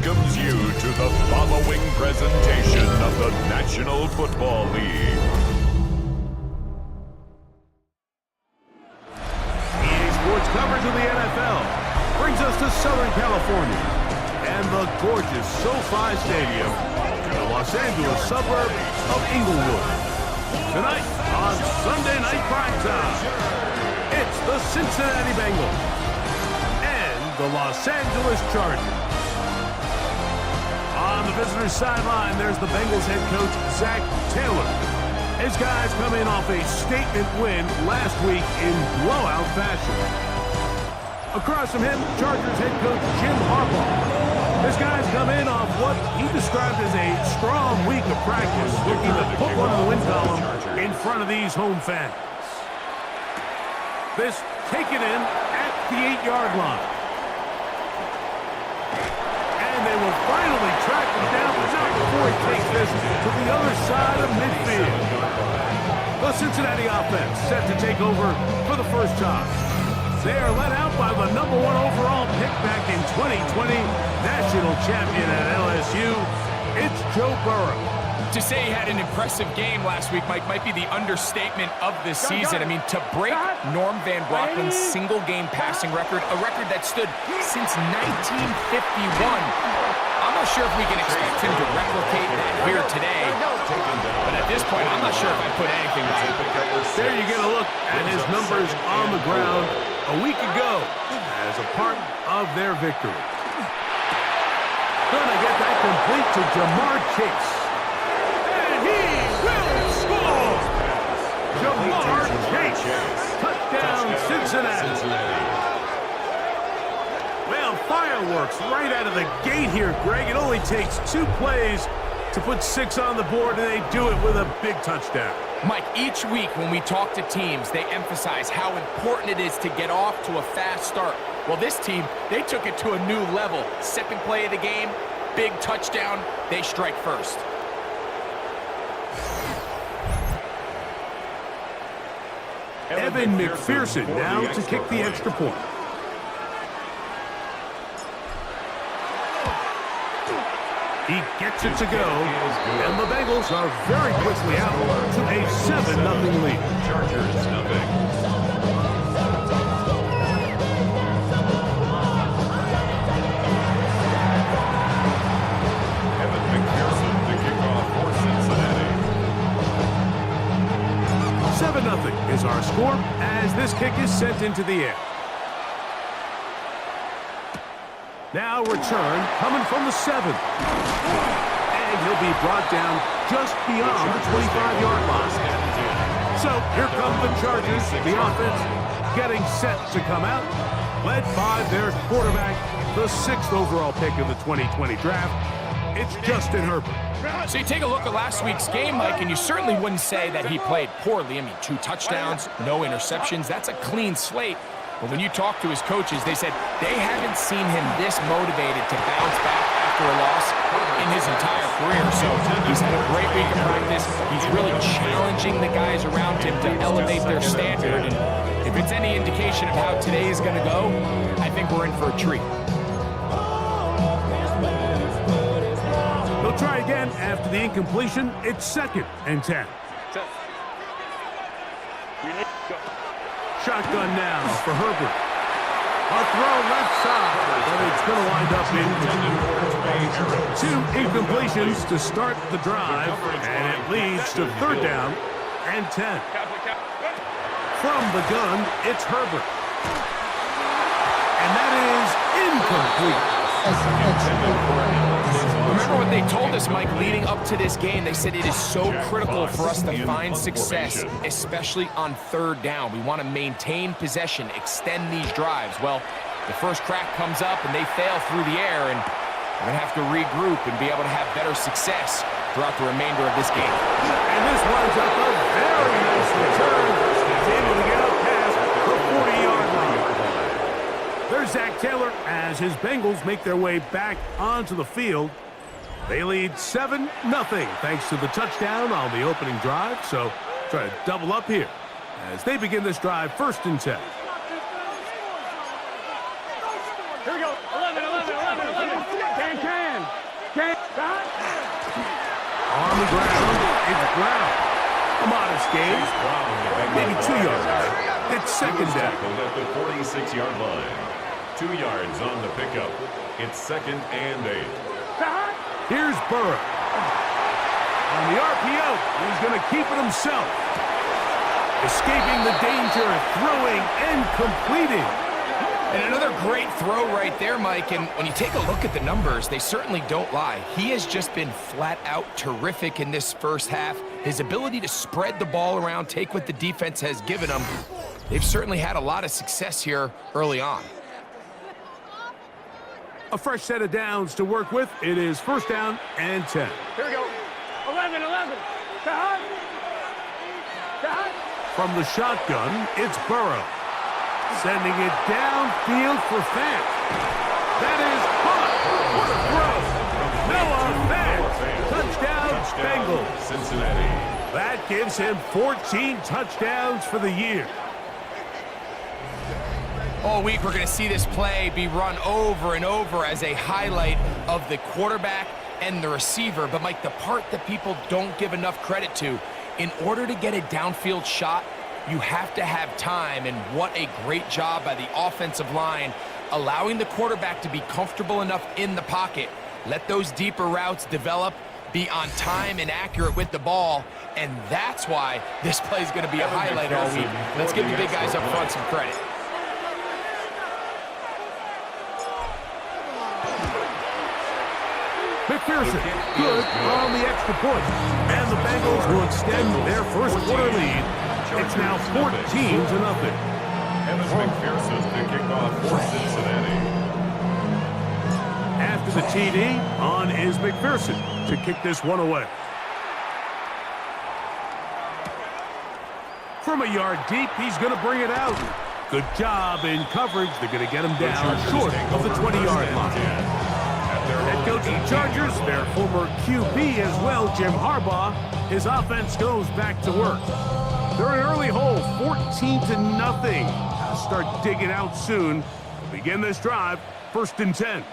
welcomes you to the following presentation of the National Football League. EA Sports coverage of the NFL brings us to Southern California and the gorgeous SoFi Stadium in the Los Angeles suburb of Inglewood. Tonight on Sunday Night Primetime, it's the Cincinnati Bengals and the Los Angeles Chargers. On the visitors' sideline, there's the Bengals head coach, Zach Taylor. His guys come in off a statement win last week in blowout fashion. Across from him, Chargers head coach Jim Harbaugh. His guys come in off what he described as a strong week of practice, looking to put one in the win column in front of these home fans. This taken in at the 8-yard line. And they will finally track him down, but not before he takes this to the other side of midfield. The Cincinnati offense set to take over for the first time. They are led out by the #1 overall pick back in 2020, national champion at LSU. It's Joe Burrow. To say he had an impressive game last week, Mike, might be the understatement of this season. I mean, to break Norm Van Brocklin's single-game passing record, a record that stood since 1951. I'm not sure if we can expect him to replicate that here today. But at this point, I'm not sure if I put anything by it. There you get a look at his numbers on the ground a week ago as a part of their victory. Gonna get that complete to Jamar Chase. And he will score! Jamar Chase! Touchdown, Cincinnati. Well, fireworks right out of the gate here, Greg. It only takes 2 plays to put 6 on the board, and they do it with a big touchdown. Mike, each week when we talk to teams, they emphasize how important it is to get off to a fast start. Well, this team, they took it to a new level. Second play of the game, big touchdown, they strike first. Evan McPherson now to kick the extra point. He gets it to go, and the Bengals are very quickly out to a 7-0 lead. Chargers nothing. Evan McPherson to kick off for Cincinnati. 7-0 is our score as this kick is sent into the air. Now return coming from the 7. And he'll be brought down just beyond the 25-yard line. So here come the Chargers, the offense getting set to come out, led by their quarterback, the 6th overall pick of the 2020 draft. It's Justin Herbert. So you take a look at last week's game, Mike, and you certainly wouldn't say that he played poorly. I mean, 2 touchdowns, no interceptions. That's a clean slate. But when you talk to his coaches, they said they haven't seen him this motivated to bounce back after a loss in his entire career. So he's had a great week of practice. He's really challenging the guys around him to elevate their standard. And if it's any indication of how today is going to go, I think we're in for a treat. They'll try again after the incompletion. It's 2nd and 10. Shotgun now for Herbert. A throw left side, but it's going to wind up in 2 incompletions to start the drive, and it leads to 3rd down and 10. From the gun, it's Herbert. And that is incomplete. Remember what they told us, Mike, leading up to this game. They said it is so critical for us to find success, especially on 3rd down. We want to maintain possession, extend these drives. Well, the first crack comes up, and they fail through the air, and we're going to have to regroup and be able to have better success throughout the remainder of this game. And this winds up a very nice return. He's able to get up past the 40-yard line. There's Zach Taylor as his Bengals make their way back onto the field. They lead 7-0 thanks to the touchdown on the opening drive. So try to double up here as they begin this drive 1st and 10. Here we go. 11. Can. On the ground, it's Brown. A modest gain, maybe 2 yards. It's second down. At the 46-yard line. 2 yards on the pickup. It's 2nd and 8. Here's Burrow. On the RPO, he's going to keep it himself. Escaping the danger, throwing and completing. And another great throw right there, Mike. And when you take a look at the numbers, they certainly don't lie. He has just been flat out terrific in this first half. His ability to spread the ball around, take what the defense has given him. They've certainly had a lot of success here early on. A fresh set of downs to work with. It is 1st down and 10. Here we go. 11. From the shotgun, it's Burrow. Sending it downfield for Fant. That is caught. What a throw. Noah Fant. Touchdown, Bengals. Cincinnati. That gives him 14 touchdowns for the year. All week, we're going to see this play be run over and over as a highlight of the quarterback and the receiver. But, Mike, the part that people don't give enough credit to, in order to get a downfield shot, you have to have time, and what a great job by the offensive line, allowing the quarterback to be comfortable enough in the pocket, let those deeper routes develop, be on time and accurate with the ball, and that's why this play is going to be a highlight all week. Let's give the big guys up front some credit. McPherson, good on the extra point. And the Bengals will extend their first quarter lead. It's now 14-0. Evan McPherson to kick off for Cincinnati. After the TD, on is McPherson to kick this one away. From a yard deep, he's going to bring it out. Good job in coverage. They're going to get him down short of the 20-yard line. Head coach of the Chargers, their former QB as well, Jim Harbaugh, his offense goes back to work. They're an early hole, 14-0. I'll start digging out soon. We'll begin this drive, 1st and 10.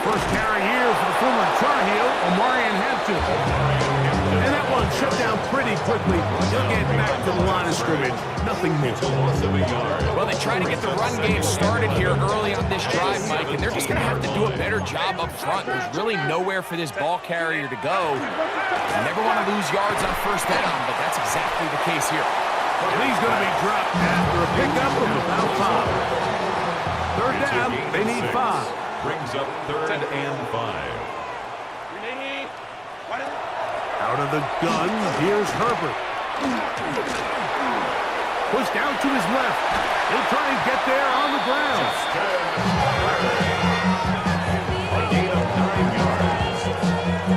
First carry here for the former Tar Heel, Omarion Hampton. And that one shut down pretty quickly. He'll get back to the line of scrimmage. Nothing new. Well, they try to get the run game started here early on this drive, Mike, and they're just going to have to do a better job up front. There's really nowhere for this ball carrier to go. You never want to lose yards on 1st down, but that's exactly the case here. And he's going to be dropped after a pickup of about 5. 3rd down, they need 5. Brings up 3rd and 5. Out of the gun, here's Herbert. Pushed out to his left. He'll try and get there on the ground. A gain of 9 yards.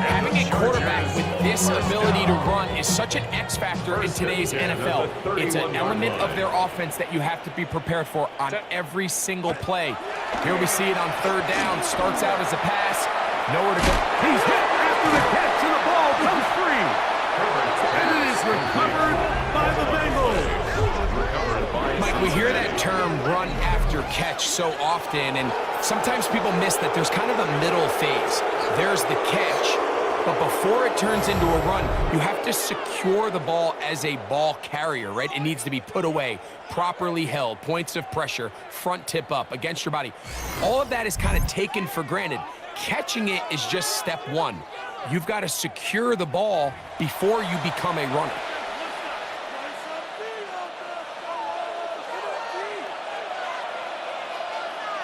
Having a quarterback with this ability to run is such an X factor in today's NFL. It's an element of their offense that you have to be prepared for on every single play. Here we see it on 3rd down. Starts out as a pass. Nowhere to go. He's hit after the catch, and the ball comes free. And it is recovered by the Bengals. Mike, we hear that term run after catch so often, and sometimes people miss that there's kind of a middle phase. There's the catch, but before it turns into a run, you have to secure the ball as a ball carrier, right? It needs to be put away, properly held, points of pressure, front tip up against your body. All of that is kind of taken for granted. Catching it is just step one. You've got to secure the ball before you become a runner.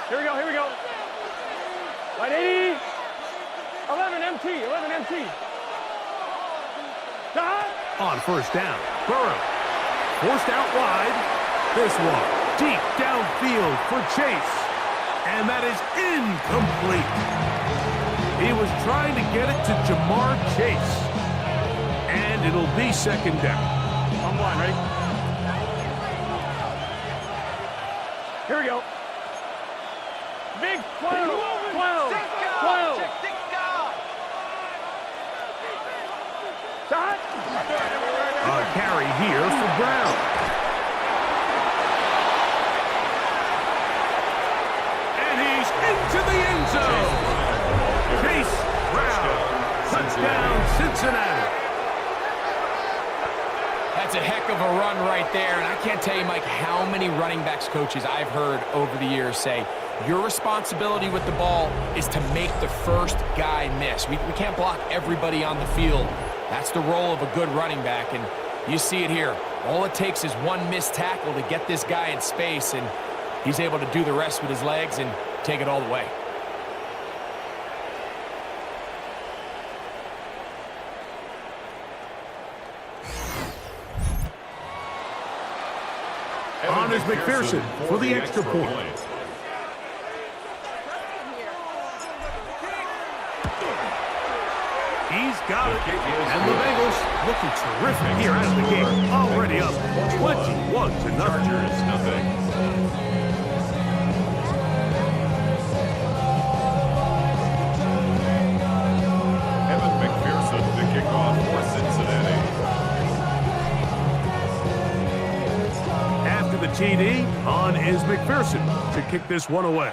Here we go. 180. 11 MT. On 1st down, Burrow. Forced out wide. This one deep downfield for Chase. And that is incomplete. He was trying to get it to Jamar Chase. And it'll be 2nd down. On 1, ready? Here we go. Big 12. Shot. A carry here for Brown. And he's into in the end zone. Chase Brown. Touchdown, Cincinnati. That's a heck of a run right there, and I can't tell you, Mike, how many running backs coaches I've heard over the years say, your responsibility with the ball is to make the first guy miss. We can't block everybody on the field. That's the role of a good running back, and you see it here. All it takes is one missed tackle to get this guy in space, and he's able to do the rest with his legs and take it all the way. On is McPherson for the extra point. He's got it. And the Bengals looking terrific here out of the gate. Already up 21-0. Chargers, nothing. Evan McPherson, the kickoff for Cincinnati. After the TD, on is McPherson to kick this one away.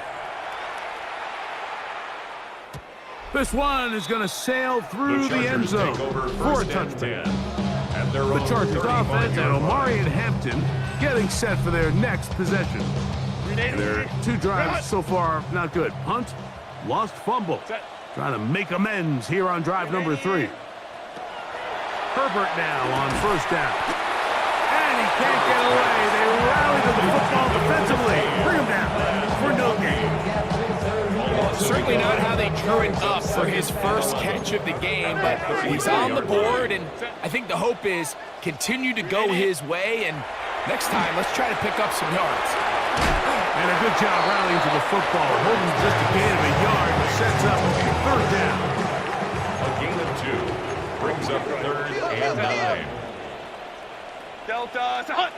This one is going to sail through the end zone for a touchdown. The Chargers offense and Omari and Hampton getting set for their next possession. Their two drives so far not good. Punt, lost fumble. Trying to make amends here on drive number 3. Herbert now on first down. And he can't get away. They rally to the football defensively. Bring him down for no gain. Certainly not how they drew it up for his first catch of the game, but he's on the board, and I think the hope is continue to go his way, and next time, let's try to pick up some yards. And a good job rallying to the football. Holding just a gain of a yard, but sets up third down. A gain of 2 brings up 3rd and 9. Delta, Hunt.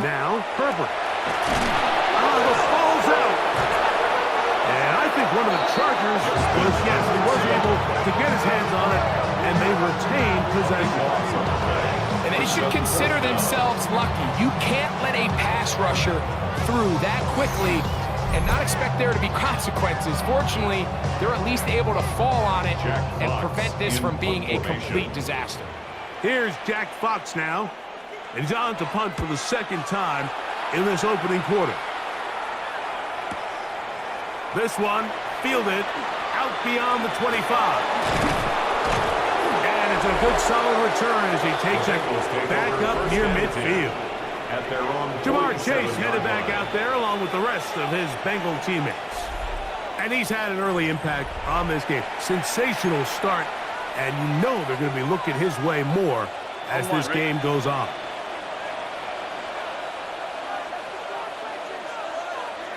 Now, Herbert. Oh, the ball's out. And I think one of the Chargers was, yes, he was able to get his hands on it, and they retained possession. And they should consider themselves lucky. You can't let a pass rusher through that quickly and not expect there to be consequences. Fortunately, they're at least able to fall on it and prevent this from being a complete disaster. Here's Jack Fox now. And he's on to punt for the second time in this opening quarter. This one fielded out beyond the 25. And it's a good solid return as he takes it back up near midfield. At their own Jamar Chase headed back out there along with the rest of his Bengal teammates. And he's had an early impact on this game. Sensational start, and you know they're going to be looking his way more as this game goes on.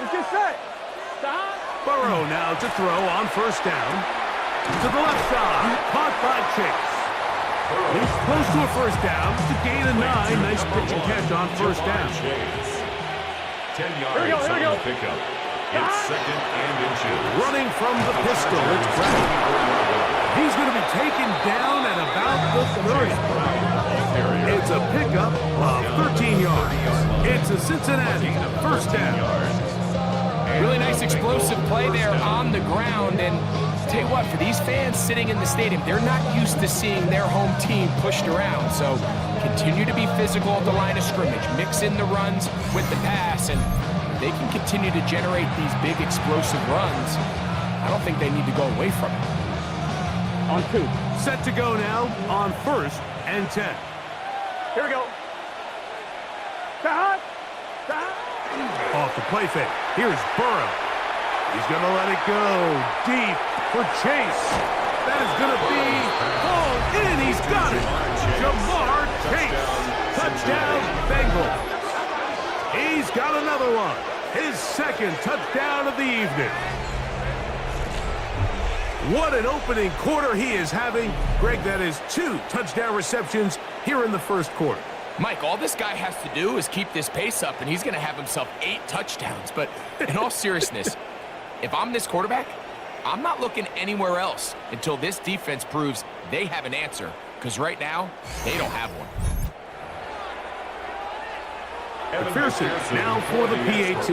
Let's get set. Stop. Burrow now to throw on first down. To the left side, caught by Chase. He's close to a first down. To gain a 9. Nice pitch and catch on first down. 10 yards on the pickup. It's 2nd and inches. Running from the pistol, it's Brown. He's going to be taken down at about the 30. It's a pickup of 13 yards. It's a Cincinnati first down. Really nice explosive play there on the ground, and tell you what, for these fans sitting in the stadium, they're not used to seeing their home team pushed around, so continue to be physical at the line of scrimmage, mix in the runs with the pass, and they can continue to generate these big explosive runs. I don't think they need to go away from it. On 2. Set to go now on 1st and 10. Here we go. Hunt. Off the play fake. Here's Burrow. He's going to let it go deep for Chase. That is going to be hauled in. He's got it. Jamar Chase. Touchdown, Bengals. He's got another one. His 2nd touchdown of the evening. What an opening quarter he is having. Greg, that is 2 touchdown receptions here in the first quarter. Mike, all this guy has to do is keep this pace up, and he's going to have himself 8 touchdowns. But in all seriousness, if I'm this quarterback, I'm not looking anywhere else until this defense proves they have an answer, because right now, they don't have one. McPherson now for the PAT.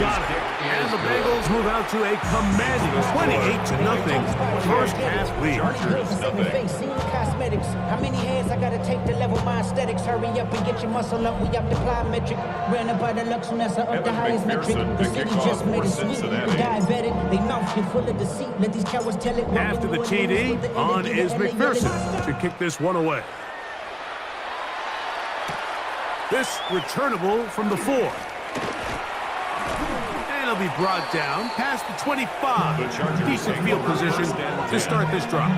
got it. And the Bengals move out to a commanding 28-0 first half lead. Cosmetics. How many hands I gotta take to level my aesthetics? Hurry up and get your muscle up. We up the plyometric. Ran up by the Lux, that's up the highest metric. The city just made it sweet. Diabetic. They mouth you full of deceit. Let these cowards tell it. After the TD, on is McPherson to kick this one away. This returnable from the 4. And it'll be brought down past the 25. Decent field position to start this drive.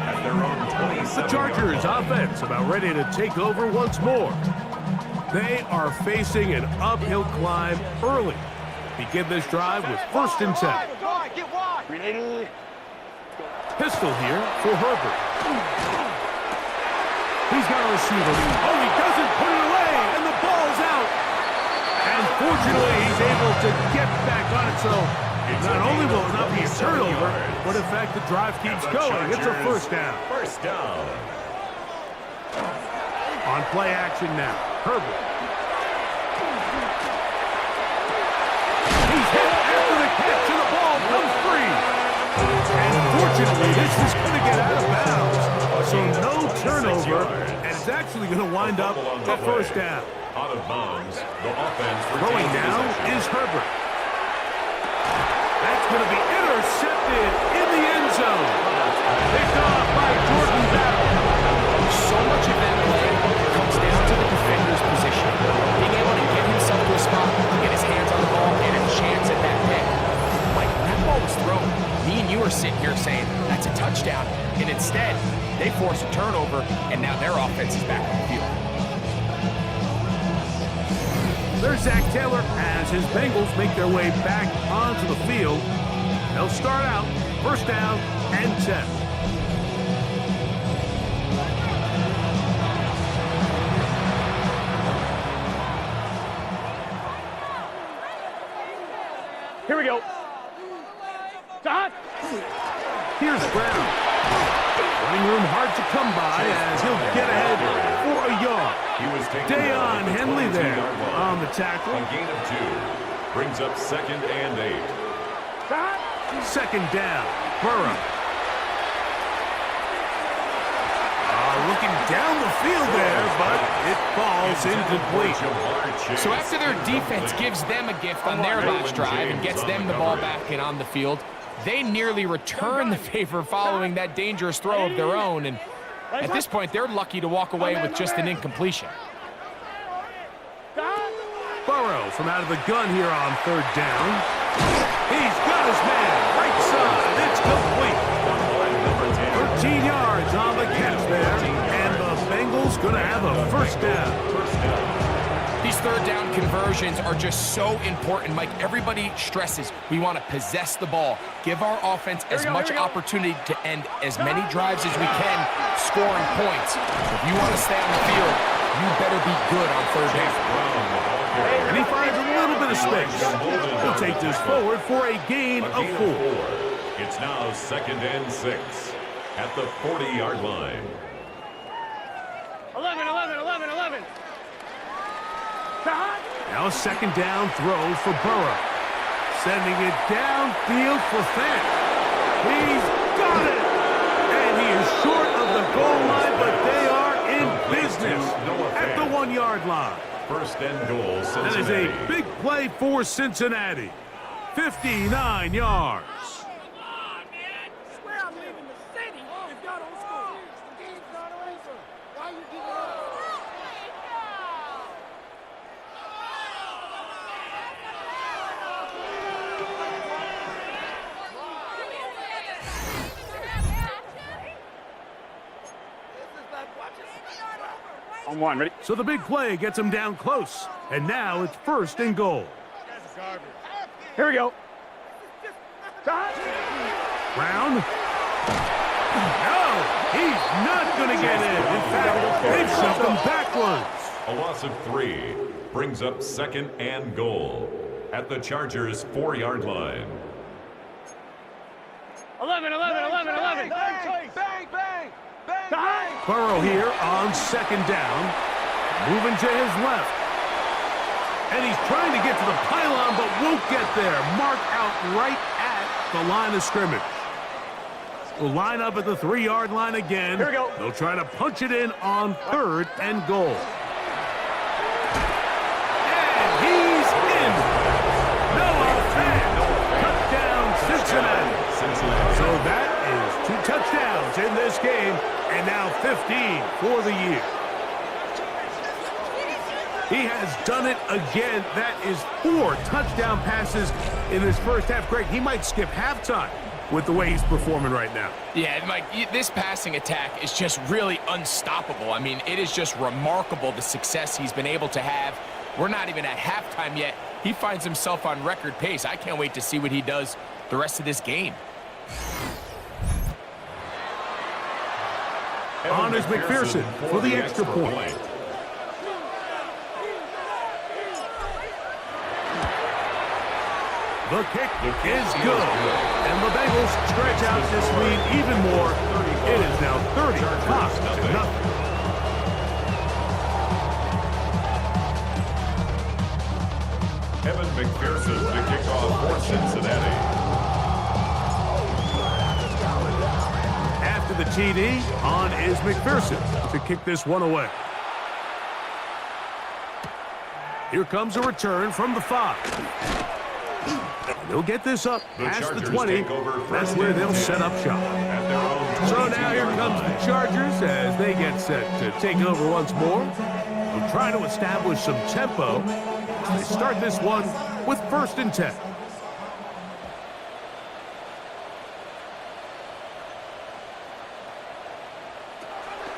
The Chargers offense about ready to take over once more. They are facing an uphill climb early. Begin this drive with 1st and 10. Pistol here for Herbert. He's got a receiver. Oh, he doesn't put it away, and the ball's out. And fortunately, he's able to get back on it, so not only will it not be a turnover, but in fact, the drive keeps going. It's a 1st down. First down. On play action now, Herbert. He's hit after the catch, and the ball comes free. And fortunately, this is going to get out of bounds. So no turnover, and it's actually going to wind up a 1st down. Out of bounds, the offense throwing now is Herbert. That's going to be intercepted in the end zone. Picked off by Jordan Battle. So much of that play comes down to the defender's position. Being able to get himself to a spot, get his hands on the ball, and a chance at that pick. Like, when that ball was thrown, me and you are sitting here saying, that's a touchdown. And instead, they force a turnover, and now their offense is back on the field. There's Zach Taylor as his Bengals make their way back onto the field. They'll start out 1st down and 10. Here we go. Dot. Here's Brown. Running room hard to come by as he'll get ahead for a yard. Dayon Henley there on the tackle. A gain of 2. Brings up 2nd and 8. 2nd down. Burrow. Looking down the field there, but it falls incomplete. So after their defense gives them a gift on their last drive and gets them the ball back and on the field, they nearly return the favor following that dangerous throw of their own. And at this point, they're lucky to walk away with just an incompletion. Burrow from out of the gun here on 3rd down. He's got his man right side. It's complete. 13 yards on the catch there. And the Bengals going to have a 1st down. These 3rd down conversions are just so important, Mike. Everybody stresses we want to possess the ball, give our offense as much opportunity to end as many drives as we can, scoring points. If you want to stay on the field, you better be good on 3rd down. And he finds a little bit of space. He'll take this forward for a gain of 4. It's now 2nd and 6 at the 40-yard line. 11. Now a 2nd down throw for Burrow. Sending it downfield for Fant. He's got it! And he is short of the goal line, but they are in business at the 1-yard line. 1st and goal, Cincinnati. That is a big play for Cincinnati. 59 yards. On 1, ready? So the big play gets him down close. And now it's 1st and goal. Here we go. Brown. No, he's not going to get in. In fact, they've shoved him backwards. A loss of 3 brings up 2nd and goal at the Chargers' 4-yard line. 11. Burrow here on 2nd down. Moving to his left. And he's trying to get to the pylon, but won't get there. Marked out right at the line of scrimmage. We'll line up at the 3-yard line again. Here we go. They'll try to punch it in on 3rd and goal. And he's in. Noah Fan. Touchdown, Cincinnati. So that is 2 touchdowns in this game, and now 15 for the year. He has done it again. That is 4 touchdown passes in his first half. Greg, he might skip halftime with the way he's performing right now. Yeah, Mike, this passing attack is just really unstoppable. I mean, it is just remarkable the success he's been able to have. We're not even at halftime yet. He finds himself on record pace. I can't wait to see what he does the rest of this game. On is McPherson for the extra point. The kick is good, and the Bengals stretch out this lead even more. It is now 30-0. Evan McPherson to kick off for Cincinnati. After the TD, on is McPherson to kick this one away. Here comes a return from the 5. They'll get this up past the 20. That's where they'll set up shop. So now here comes the Chargers as they get set to take over once more. They'll try to establish some tempo. They start this one with 1st and 10.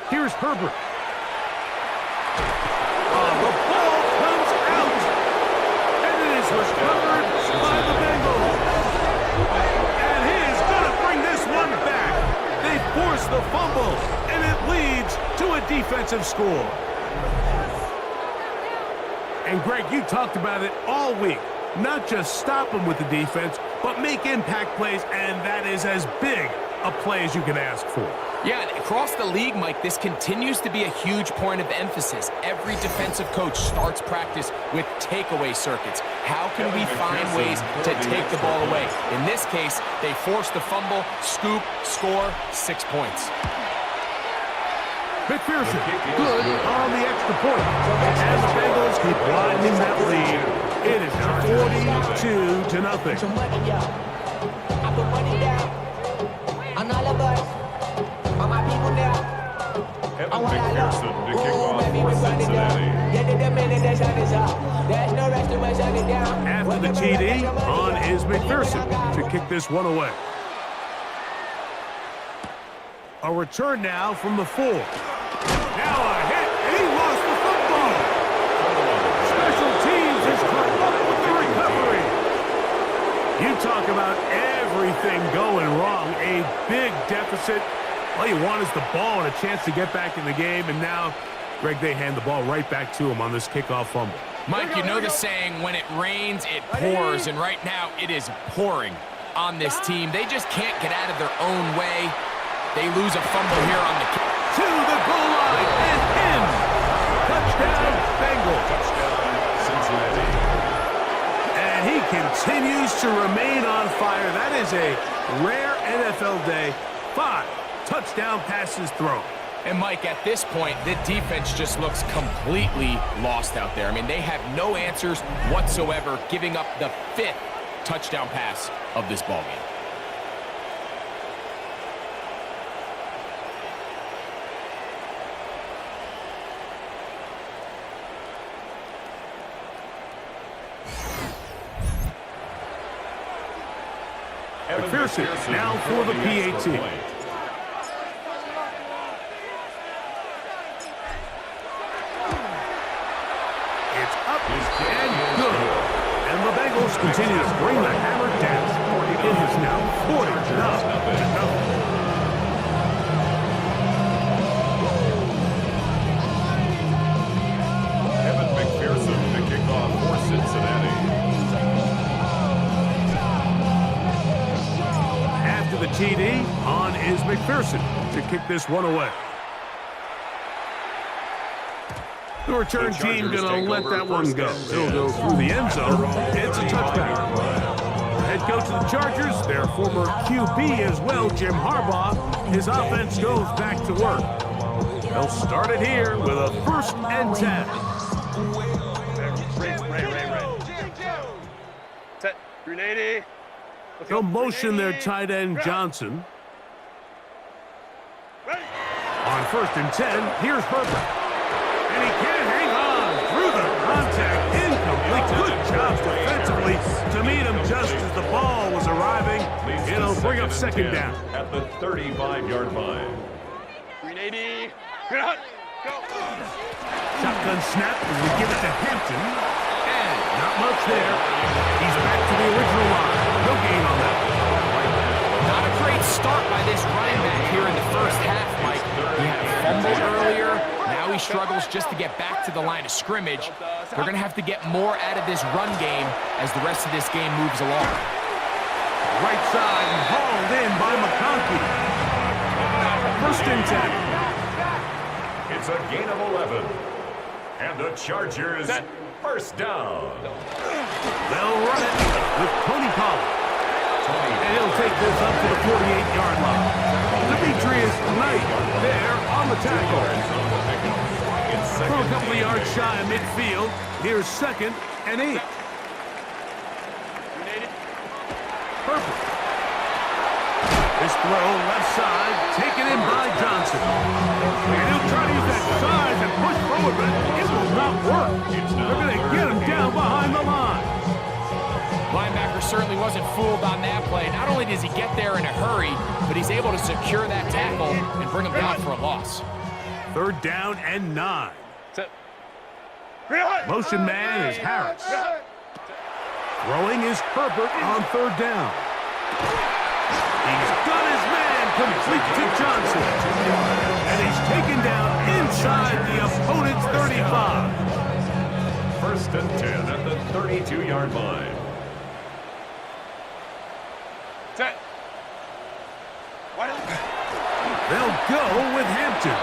Here's Herbert. The ball comes out, and it is recovered by the Bengals. And he is going to bring this one back. They force the fumble, and it leads to a defensive score. And Greg, you talked about it all week. Not just stop them with the defense, but make impact plays, and that is as big a play as you can ask for. Yeah, and across the league, Mike, this continues to be a huge point of emphasis. Every defensive coach starts practice with takeaway circuits. How can we find ways to take the ball away? In this case, they force the fumble, scoop, score, 6 points. McPherson, good on the extra point. And the Bengals keep widening that lead. It is now 42-0. Some money, y'all. I put money down on all of us, on my people now. Evan McPherson to kick off for Cincinnati. After the TD, on is McPherson to kick this one away. A return now from the 4. Now a hit, and he lost the football. Special teams has come up with the recovery. You talk about everything going wrong. A big deficit. All you want is the ball and a chance to get back in the game, and now, Greg, they hand the ball right back to him on this kickoff fumble. Mike, you know the saying, when it rains, it pours, and right now it is pouring on this team. They just can't get out of their own way. They lose a fumble here on the kick. To the goal line and in. Touchdown, Bengals. Touchdown, Cincinnati. And he continues to remain on fire. That is a rare NFL day. 5 touchdown passes thrown. And Mike, at this point, the defense just looks completely lost out there. I mean, they have no answers whatsoever, giving up the 5th touchdown pass of this ballgame. McPherson now for the PAT. It's up and good. And the Bengals continue to bring the hammer down. It is now 40-0. Evan McPherson to kick off for Cincinnati. After the TD, on is McPherson to kick this one away. The return team going to let that one go. He'll go through the end zone. It's a touchdown. Head coach of the Chargers, their former QB as well, Jim Harbaugh, his offense goes back to work. They'll start it here with a 1st and 10. Set. Grenade. They'll motion their tight end Johnson. On 1st and 10, here's Herbert. And he can't hang on through the contact. Incomplete. Good job defensively to meet him just as the ball was arriving. It'll bring up 2nd down. At the 35-yard line. Grenade. Go. Shotgun snap as we give it to Hampton. And not much there. He's back to the original line. No gain on that. Not a great start by this running back here in the first half, Mike. He had a fumble earlier. Now he struggles just to get back to the line of scrimmage. They're going to have to get more out of this run game as the rest of this game moves along. Right side and hauled in by McConkey. 1st and 10. It's a gain of 11. And the Chargers, 1st down. They'll run it with Tony Pollard. And he'll take this up to the 48-yard line. Demetrius Knight there on the tackle. From a couple of yards shy of midfield, here's 2nd and 8. Perfect. This throw left side, taken in by Johnson. And he'll try to use that size and push forward, but it will not work. They're going to get him down behind the line. Linebacker certainly wasn't fooled on that play. Not only does he get there in a hurry, but he's able to secure that tackle and bring him down for a loss. 3rd down and 9. Motion man is Harris. Throwing is Herbert on 3rd down. He's got his man complete to Johnson. And he's taken down inside the opponent's 35. 1st and 10 at the 32-yard line. Set. They'll go with Hampton.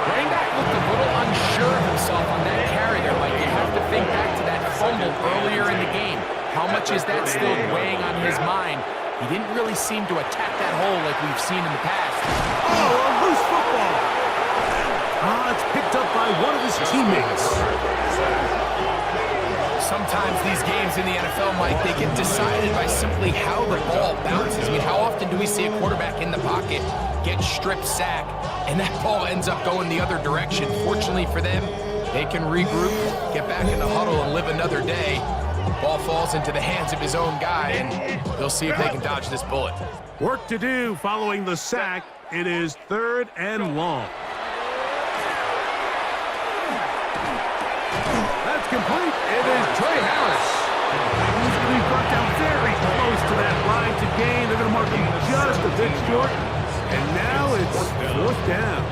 Running back looked a little unsure of himself on that carry there, Mike. You have to think back to that fumble earlier in the game. How much is that still weighing on his mind? He didn't really seem to attack that hole like we've seen in the past. Oh, a loose football. It's picked up by one of his teammates. Sometimes these games in the NFL, Mike, they get decided by simply how the ball bounces. I mean, how often do we see a quarterback in the pocket get strip sack, and that ball ends up going the other direction? Fortunately for them, they can regroup, get back in the huddle, and live another day. Ball falls into the hands of his own guy, and they'll see if they can dodge this bullet. Work to do following the sack. It is 3rd and long. That's complete. It is Trey Harris. He's going to be brought down very close to that line to gain. They're going to mark him just a bit short. And now it's 4th down.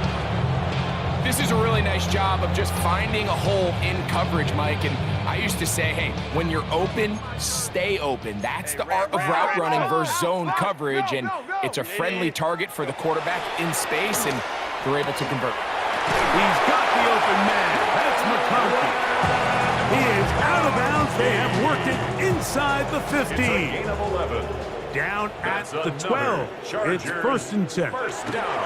This is a really nice job of just finding a hole in coverage, Mike. And I used to say, hey, when you're open, stay open. That's the art of route running versus zone coverage. And it's a friendly target for the quarterback in space, and they're able to convert. He's got the open man. That's McConkey. He is out of bounds. They have worked it inside the 15. Down at the 12. It's 1st and 10. 1st down.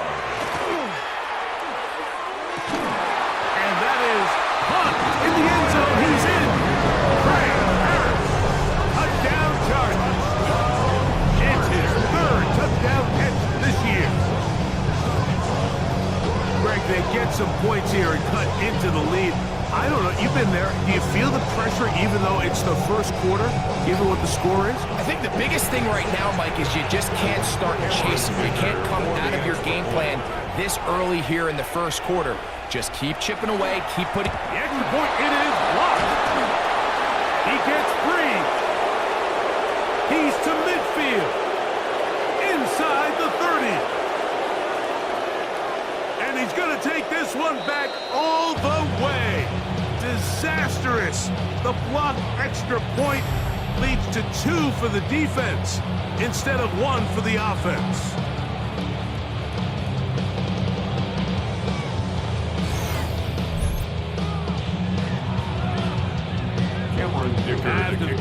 And that is Hunt in the end zone. He's in. Trey Harris. Touchdown Chargers. It's his 3rd touchdown catch this year. Greg, they get some points here and cut into the lead. I don't know. You've been there. Do you feel the pressure even though it's the 1st quarter, given what the score is? I think the biggest thing right now, Mike, is you just can't start chasing. You can't come out of your game plan this early here in the 1st quarter. Just keep chipping away, keep putting... The extra point, it is blocked. He gets free. He's to midfield. Inside the 30. And he's going to take this one back all the way. Disastrous. The blocked extra point leads to 2 for the defense instead of 1 for the offense.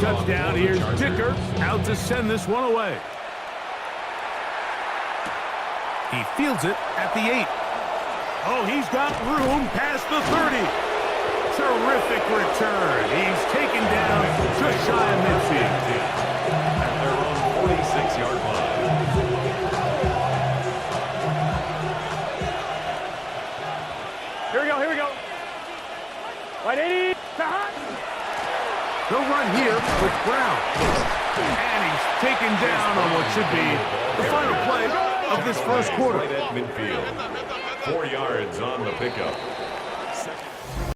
touchdown. Here's Dicker out to send this one away. He fields it at the 8. Oh, he's got room past the 30. Terrific return. He's taken down just shy of midfield. At their own 46-yard line. Here we go. 180. He'll run here with Brown. And he's taken down on what should be the final play of this first quarter. Right at midfield. 4 yards on the pickup.